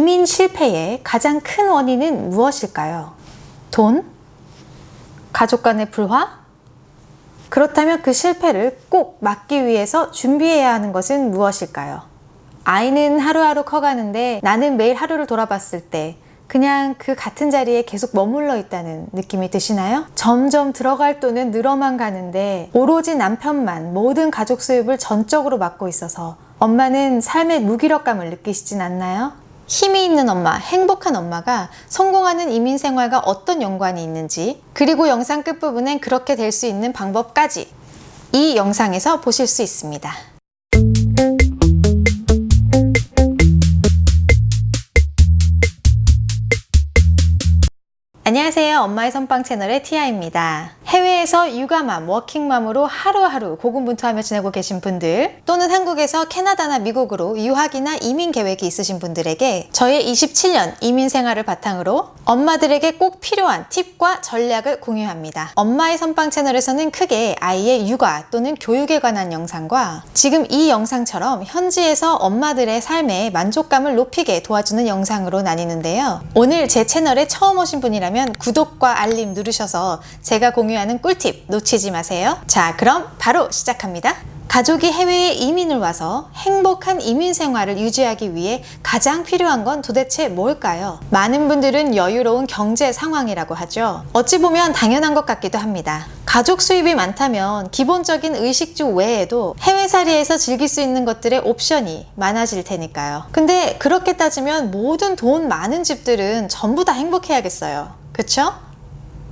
이민 실패의 가장 큰 원인은 무엇일까요? 돈? 가족 간의 불화? 그렇다면 그 실패를 꼭 막기 위해서 준비해야 하는 것은 무엇일까요? 아이는 하루하루 커가는데 나는 매일 하루를 돌아봤을 때 그냥 그 같은 자리에 계속 머물러 있다는 느낌이 드시나요? 점점 들어갈 돈은 늘어만 가는데 오로지 남편만 모든 가족 수입을 전적으로 맡고 있어서 엄마는 삶의 무기력감을 느끼시진 않나요? 힘이 있는 엄마, 행복한 엄마가 성공하는 이민 생활과 어떤 연관이 있는지, 그리고 영상 끝부분엔 그렇게 될 수 있는 방법까지 이 영상에서 보실 수 있습니다. 안녕하세요. 엄마의 선빵 채널의 티아입니다. 해외에서 육아맘, 워킹맘으로 하루하루 고군분투하며 지내고 계신 분들, 또는 한국에서 캐나다나 미국으로 유학이나 이민 계획이 있으신 분들에게 저의 27년 이민 생활을 바탕으로 엄마들에게 꼭 필요한 팁과 전략을 공유합니다. 엄마의 선빵 채널에서는 크게 아이의 육아 또는 교육에 관한 영상과 지금 이 영상처럼 현지에서 엄마들의 삶의 만족감을 높이게 도와주는 영상으로 나뉘는데요. 오늘 제 채널에 처음 오신 분이라면 구독과 알림 누르셔서 제가 공유하는 꿀팁 놓치지 마세요. 자, 그럼 바로 시작합니다. 가족이 해외에 이민을 와서 행복한 이민 생활을 유지하기 위해 가장 필요한 건 도대체 뭘까요? 많은 분들은 여유로운 경제 상황이라고 하죠. 어찌 보면 당연한 것 같기도 합니다. 가족 수입이 많다면 기본적인 의식주 외에도 해외살이에서 즐길 수 있는 것들의 옵션이 많아질 테니까요. 근데 그렇게 따지면 모든 돈 많은 집들은 전부 다 행복해야겠어요. 그쵸?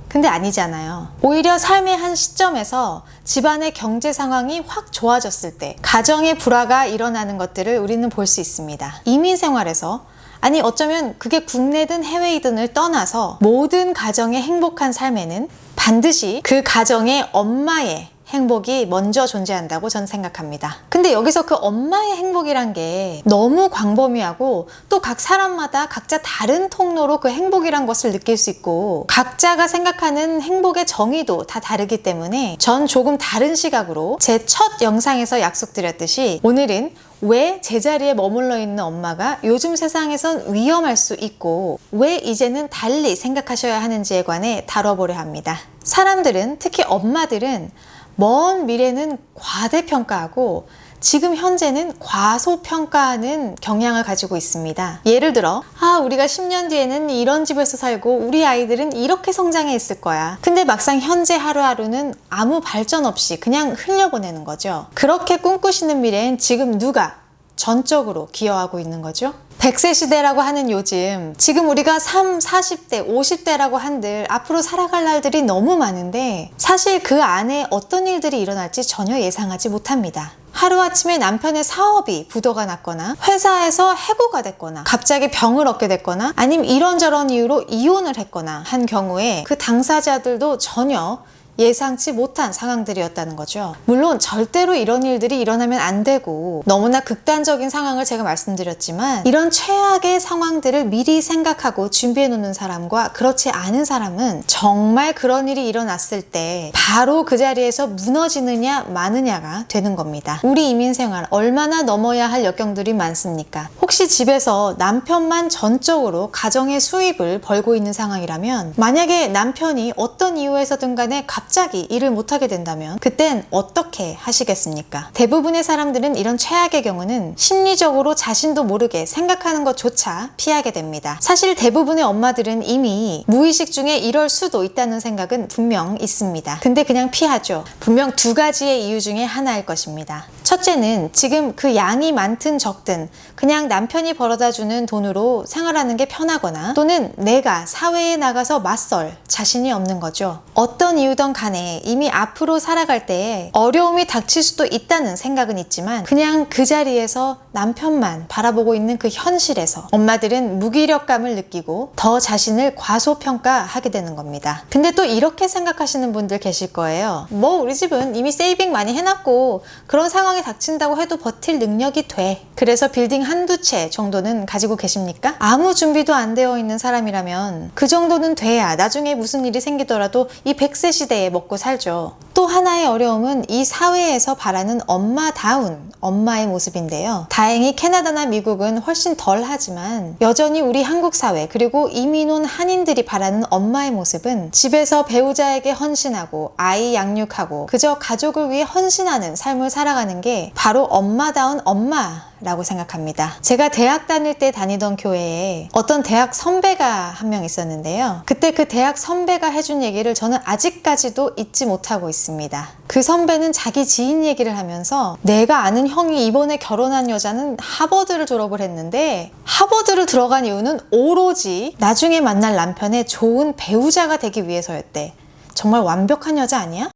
근데 아니잖아요. 오히려 삶의 한 시점에서 집안의 경제 상황이 확 좋아졌을 때 가정의 불화가 일어나는 것들을 우리는 볼 수 있습니다. 이민 생활에서, 아니 어쩌면 그게 국내든 해외이든을 떠나서 모든 가정의 행복한 삶에는 반드시 그 가정의 엄마의 행복이 먼저 존재한다고 저는 생각합니다. 근데 여기서 그 엄마의 행복이란 게 너무 광범위하고 또 각 사람마다 각자 다른 통로로 그 행복이란 것을 느낄 수 있고 각자가 생각하는 행복의 정의도 다 다르기 때문에 전 조금 다른 시각으로 제 첫 영상에서 약속드렸듯이 오늘은 왜 제자리에 머물러 있는 엄마가 요즘 세상에선 위험할 수 있고 왜 이제는 달리 생각하셔야 하는지에 관해 다뤄보려 합니다. 사람들은, 특히 엄마들은 먼 미래는 과대평가하고 지금 현재는 과소평가하는 경향을 가지고 있습니다. 예를 들어, 우리가 10년 뒤에는 이런 집에서 살고 우리 아이들은 이렇게 성장해 있을 거야. 근데 막상 현재 하루하루는 아무 발전 없이 그냥 흘려보내는 거죠. 그렇게 꿈꾸시는 미래엔 지금 누가 전적으로 기여하고 있는 거죠? 100세 시대라고 하는 요즘, 지금 우리가 40대, 50대라고 한들 앞으로 살아갈 날들이 너무 많은데 사실 그 안에 어떤 일들이 일어날지 전혀 예상하지 못합니다. 하루아침에 남편의 사업이 부도가 났거나 회사에서 해고가 됐거나 갑자기 병을 얻게 됐거나 아니면 이런저런 이유로 이혼을 했거나 한 경우에 그 당사자들도 전혀 예상치 못한 상황들이었다는 거죠. 물론 절대로 이런 일들이 일어나면 안 되고 너무나 극단적인 상황을 제가 말씀드렸지만 이런 최악의 상황들을 미리 생각하고 준비해 놓는 사람과 그렇지 않은 사람은 정말 그런 일이 일어났을 때 바로 그 자리에서 무너지느냐 마느냐가 되는 겁니다. 우리 이민 생활 얼마나 넘어야 할 역경들이 많습니까? 혹시 집에서 남편만 전적으로 가정의 수입을 벌고 있는 상황이라면 만약에 남편이 어떤 이유에서든 간에 갑자기 일을 못하게 된다면 그땐 어떻게 하시겠습니까? 대부분의 사람들은 이런 최악의 경우는 심리적으로 자신도 모르게 생각하는 것조차 피하게 됩니다. 사실 대부분의 엄마들은 이미 무의식 중에 이럴 수도 있다는 생각은 분명 있습니다. 근데 그냥 피하죠. 분명 두 가지의 이유 중에 하나일 것입니다. 첫째는 지금 그 양이 많든 적든 그냥 남편이 벌어다 주는 돈으로 생활하는 게 편하거나 또는 내가 사회에 나가서 맞설 자신이 없는 거죠. 어떤 이유든 간에 이미 앞으로 살아갈 때에 어려움이 닥칠 수도 있다는 생각은 있지만 그냥 그 자리에서 남편만 바라보고 있는 그 현실에서 엄마들은 무기력감을 느끼고 더 자신을 과소평가하게 되는 겁니다. 근데 또 이렇게 생각하시는 분들 계실 거예요. 뭐 우리 집은 이미 세이빙 많이 해놨고 그런 상황이 상황이 닥친다고 해도 버틸 능력이 돼. 그래서 빌딩 한두 채 정도는 가지고 계십니까? 아무 준비도 안 되어 있는 사람이라면 그 정도는 돼야 나중에 무슨 일이 생기더라도 이 100세 시대에 먹고 살죠. 또 하나의 어려움은 이 사회에서 바라는 엄마다운 엄마의 모습인데요. 다행히 캐나다나 미국은 훨씬 덜 하지만 여전히 우리 한국 사회 그리고 이민 온 한인들이 바라는 엄마의 모습은 집에서 배우자에게 헌신하고 아이 양육하고 그저 가족을 위해 헌신하는 삶을 살아가는 게 바로 엄마다운 엄마라고 생각합니다. 제가 대학 다닐 때 다니던 교회에 어떤 대학 선배가 한 명 있었는데요. 그때 그 대학 선배가 해준 얘기를 저는 아직까지도 잊지 못하고 있습니다. 그 선배는 자기 지인 얘기를 하면서 내가 아는 형이 이번에 결혼한 여자는 하버드를 졸업을 했는데 하버드를 들어간 이유는 오로지 나중에 만날 남편의 좋은 배우자가 되기 위해서였대. 정말 완벽한 여자 아니야?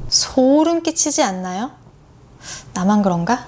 소름 끼치지 않나요? 나만 그런가?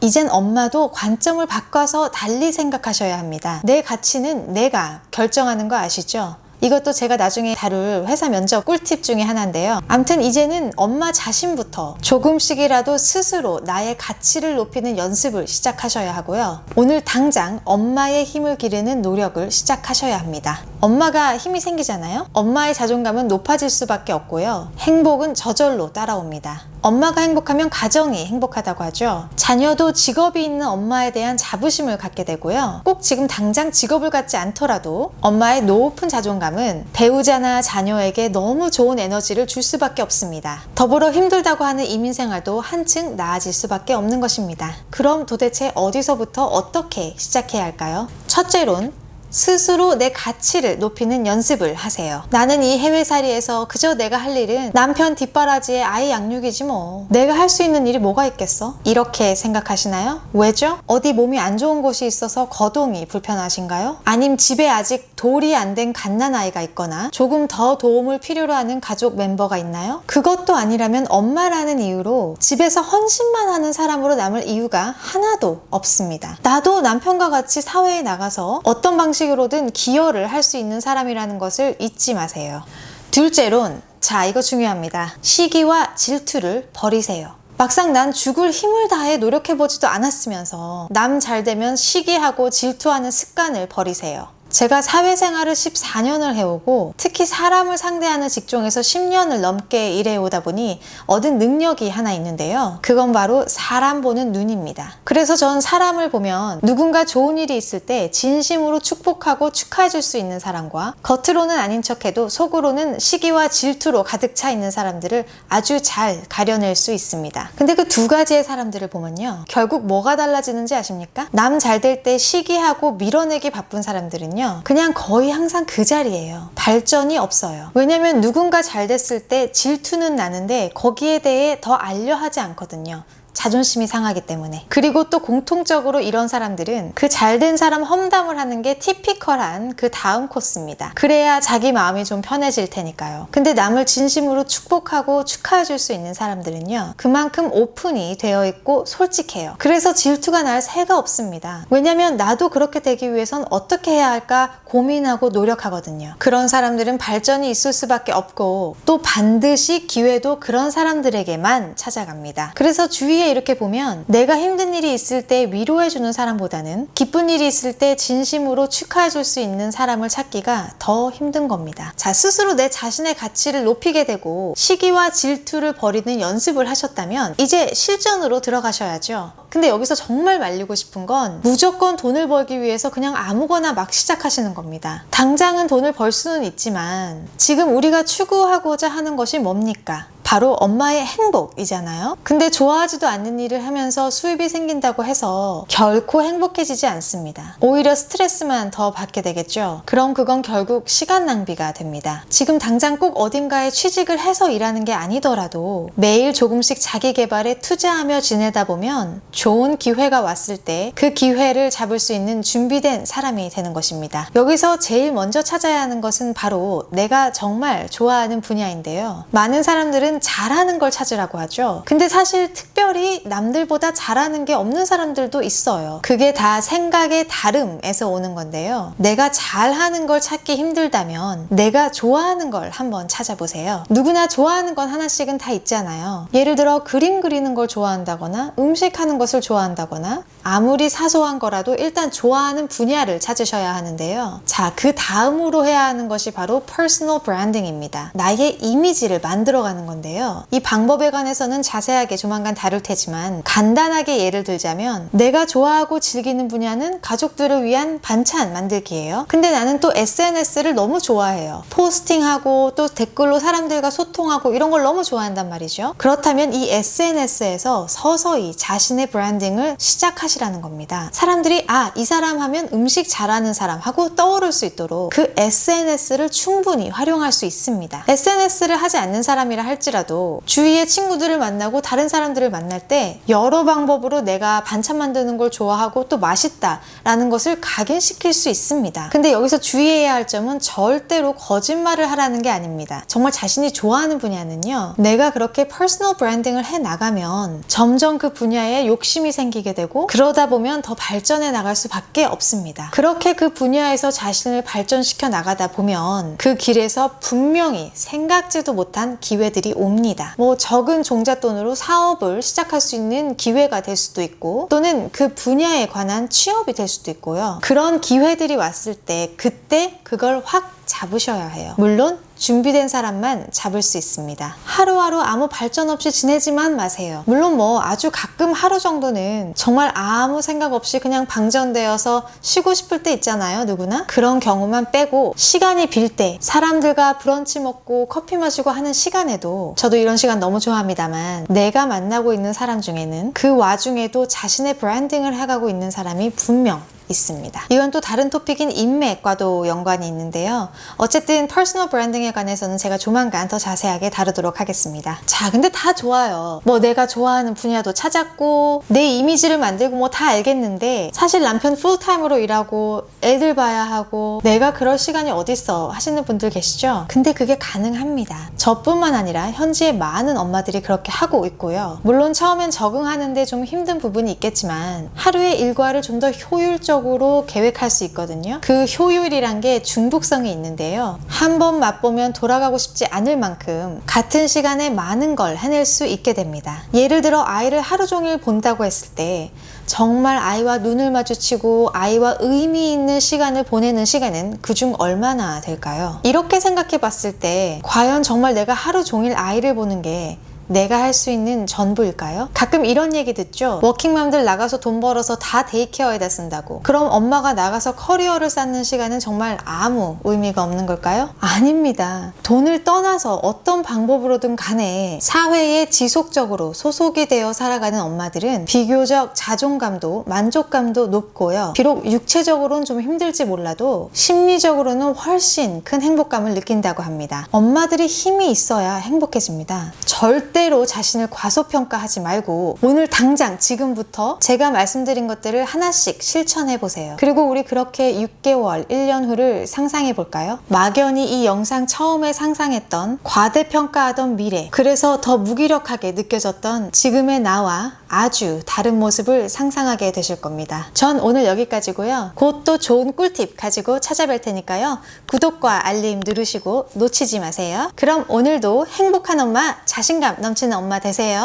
이젠 엄마도 관점을 바꿔서 달리 생각하셔야 합니다. 내 가치는 내가 결정하는 거 아시죠? 이것도 제가 나중에 다룰 회사 면접 꿀팁 중에 하나인데요. 암튼 이제는 엄마 자신부터 조금씩이라도 스스로 나의 가치를 높이는 연습을 시작하셔야 하고요. 오늘 당장 엄마의 힘을 기르는 노력을 시작하셔야 합니다. 엄마가 힘이 생기잖아요. 엄마의 자존감은 높아질 수밖에 없고요. 행복은 저절로 따라옵니다. 엄마가 행복하면 가정이 행복하다고 하죠. 자녀도 직업이 있는 엄마에 대한 자부심을 갖게 되고요. 꼭 지금 당장 직업을 갖지 않더라도 엄마의 높은 자존감은 배우자나 자녀에게 너무 좋은 에너지를 줄 수밖에 없습니다. 더불어 힘들다고 하는 이민 생활도 한층 나아질 수밖에 없는 것입니다. 그럼 도대체 어디서부터 어떻게 시작해야 할까요? 첫째론 스스로 내 가치를 높이는 연습을 하세요. 나는 이 해외살이에서 그저 내가 할 일은 남편 뒷바라지에 아이 양육이지 뭐. 내가 할 수 있는 일이 뭐가 있겠어? 이렇게 생각하시나요? 왜죠? 어디 몸이 안 좋은 곳이 있어서 거동이 불편하신가요? 아님 집에 아직 돌이 안 된 갓난아이가 있거나 조금 더 도움을 필요로 하는 가족 멤버가 있나요? 그것도 아니라면 엄마라는 이유로 집에서 헌신만 하는 사람으로 남을 이유가 하나도 없습니다. 나도 남편과 같이 사회에 나가서 어떤 방식으로든 기여를 할 수 있는 사람이라는 것을 잊지 마세요. 둘째론, 자, 이거 중요합니다. 시기와 질투를 버리세요. 막상 난 죽을 힘을 다해 노력해보지도 않았으면서 남 잘 되면 시기하고 질투하는 습관을 버리세요. 제가 사회생활을 14년을 해오고 특히 사람을 상대하는 직종에서 10년을 넘게 일해오다 보니 얻은 능력이 하나 있는데요. 그건 바로 사람 보는 눈입니다. 그래서 전 사람을 보면 누군가 좋은 일이 있을 때 진심으로 축복하고 축하해줄 수 있는 사람과 겉으로는 아닌 척해도 속으로는 시기와 질투로 가득 차 있는 사람들을 아주 잘 가려낼 수 있습니다. 근데 그 두 가지의 사람들을 보면요. 결국 뭐가 달라지는지 아십니까? 남 잘 될 때 시기하고 밀어내기 바쁜 사람들은 그냥 거의 항상 그 자리예요. 발전이 없어요. 왜냐면 누군가 잘 됐을 때 질투는 나는데 거기에 대해 더 알려 하지 않거든요. 자존심이 상하기 때문에. 그리고 또 공통적으로 이런 사람들은 그 잘된 사람 험담을 하는 게 티피컬한 그 다음 코스입니다. 그래야 자기 마음이 좀 편해질 테니까요. 근데 남을 진심으로 축복하고 축하해 줄 수 있는 사람들은요. 그만큼 오픈이 되어 있고 솔직해요. 그래서 질투가 날 새가 없습니다. 왜냐면 나도 그렇게 되기 위해선 어떻게 해야 할까 고민하고 노력하거든요. 그런 사람들은 발전이 있을 수밖에 없고 또 반드시 기회도 그런 사람들에게만 찾아갑니다. 그래서 주위에 이렇게 보면 내가 힘든 일이 있을 때 위로해주는 사람보다는 기쁜 일이 있을 때 진심으로 축하해줄 수 있는 사람을 찾기가 더 힘든 겁니다. 자, 스스로 내 자신의 가치를 높이게 되고 시기와 질투를 버리는 연습을 하셨다면 이제 실전으로 들어가셔야죠. 근데 여기서 정말 말리고 싶은 건 무조건 돈을 벌기 위해서 그냥 아무거나 막 시작하시는 겁니다. 당장은 돈을 벌 수는 있지만 지금 우리가 추구하고자 하는 것이 뭡니까? 바로 엄마의 행복이잖아요. 근데 좋아하지도 않는 일을 하면서 수입이 생긴다고 해서 결코 행복해지지 않습니다. 오히려 스트레스만 더 받게 되겠죠. 그럼 그건 결국 시간 낭비가 됩니다. 지금 당장 꼭 어딘가에 취직을 해서 일하는 게 아니더라도 매일 조금씩 자기 개발에 투자하며 지내다 보면 좋은 기회가 왔을 때 그 기회를 잡을 수 있는 준비된 사람이 되는 것입니다. 여기서 제일 먼저 찾아야 하는 것은 바로 내가 정말 좋아하는 분야인데요. 많은 사람들은 사람들은 잘하는 걸 찾으라고 하죠. 근데 사실 특별히 남들보다 잘하는 게 없는 사람들도 있어요. 그게 다 생각의 다름에서 오는 건데요. 내가 잘하는 걸 찾기 힘들다면 내가 좋아하는 걸 한번 찾아보세요. 누구나 좋아하는 건 하나씩은 다 있잖아요. 예를 들어 그림 그리는 걸 좋아한다거나 음식하는 것을 좋아한다거나 아무리 사소한 거라도 일단 좋아하는 분야를 찾으셔야 하는데요. 자, 그 다음으로 해야 하는 것이 바로 퍼스널 브랜딩입니다. 나의 이미지를 만들어가는 건데요. 이 방법에 관해서는 자세하게 조만간 다룰 테지만 간단하게 예를 들자면 내가 좋아하고 즐기는 분야는 가족들을 위한 반찬 만들기예요. 근데 나는 또 SNS를 너무 좋아해요. 포스팅하고 또 댓글로 사람들과 소통하고 이런 걸 너무 좋아한단 말이죠. 그렇다면 이 SNS에서 서서히 자신의 브랜딩을 시작하시라는 겁니다. 사람들이 이 사람 하면 음식 잘하는 사람 하고 떠오를 수 있도록 그 SNS를 충분히 활용할 수 있습니다. SNS를 하지 않는 사람이라 할지라도 주위의 친구들을 만나고 다른 사람들을 만날 때 여러 방법으로 내가 반찬 만드는 걸 좋아하고 또 맛있다라는 것을 각인시킬 수 있습니다. 근데 여기서 주의해야 할 점은 절대로 거짓말을 하라는 게 아닙니다. 정말 자신이 좋아하는 분야는요, 내가 그렇게 퍼스널 브랜딩을 해 나가면 점점 그 분야에 욕심이 생기게 되고 그러다 보면 더 발전해 나갈 수밖에 없습니다. 그렇게 그 분야에서 자신을 발전시켜 나가다 보면 그 길에서 분명히 생각지도 못한 기회들이 옵니다. 적은 종잣돈으로 사업을 시작할 수 있는 기회가 될 수도 있고 또는 그 분야에 관한 취업이 될 수도 있고요. 그런 기회들이 왔을 때 그때 그걸 확 잡으셔야 해요. 물론 준비된 사람만 잡을 수 있습니다. 하루하루 아무 발전 없이 지내지만 마세요. 물론 아주 가끔 하루 정도는 정말 아무 생각 없이 그냥 방전되어서 쉬고 싶을 때 있잖아요, 누구나. 그런 경우만 빼고 시간이 빌 때 사람들과 브런치 먹고 커피 마시고 하는 시간에도, 저도 이런 시간 너무 좋아합니다만, 내가 만나고 있는 사람 중에는 그 와중에도 자신의 브랜딩을 해가고 있는 사람이 분명 있습니다. 이건 또 다른 토픽인 인맥과도 연관이 있는데요. 어쨌든 퍼스널 브랜딩에 관해서는 제가 조만간 더 자세하게 다루도록 하겠습니다. 자, 근데 다 좋아요. 내가 좋아하는 분야도 찾았고 내 이미지를 만들고 다 알겠는데 사실 남편 풀타임으로 일하고 애들 봐야 하고 내가 그럴 시간이 어딨어 하시는 분들 계시죠? 근데 그게 가능합니다. 저뿐만 아니라 현지의 많은 엄마들이 그렇게 하고 있고요. 물론 처음엔 적응하는데 좀 힘든 부분이 있겠지만 하루의 일과를 좀 더 효율적으로 계획할 수 있거든요. 그 효율이란 게 중독성이 있는데요. 한번 맛보면 돌아가고 싶지 않을 만큼 같은 시간에 많은 걸 해낼 수 있게 됩니다. 예를 들어 아이를 하루 종일 본다고 했을 때 정말 아이와 눈을 마주치고 아이와 의미 있는 시간을 보내는 시간은 그중 얼마나 될까요? 이렇게 생각해 봤을 때 과연 정말 내가 하루 종일 아이를 보는 게 내가 할 수 있는 전부일까요? 가끔 이런 얘기 듣죠? 워킹맘들 나가서 돈 벌어서 다 데이케어에다 쓴다고. 그럼 엄마가 나가서 커리어를 쌓는 시간은 정말 아무 의미가 없는 걸까요? 아닙니다. 돈을 떠나서 어떤 방법으로든 간에 사회에 지속적으로 소속이 되어 살아가는 엄마들은 비교적 자존감도 만족감도 높고요. 비록 육체적으로는 좀 힘들지 몰라도 심리적으로는 훨씬 큰 행복감을 느낀다고 합니다. 엄마들이 힘이 있어야 행복해집니다. 절대로 자신을 과소평가하지 말고 오늘 당장 지금부터 제가 말씀드린 것들을 하나씩 실천해 보세요. 그리고 우리 그렇게 6개월, 1년 후를 상상해 볼까요? 막연히 이 영상 처음에 상상했던 과대평가하던 미래, 그래서 더 무기력하게 느껴졌던 지금의 나와 아주 다른 모습을 상상하게 되실 겁니다. 전 오늘 여기까지고요. 곧 또 좋은 꿀팁 가지고 찾아뵐 테니까요. 구독과 알림 누르시고 놓치지 마세요. 그럼 오늘도 행복한 엄마, 자신감 넘치는 엄마 되세요.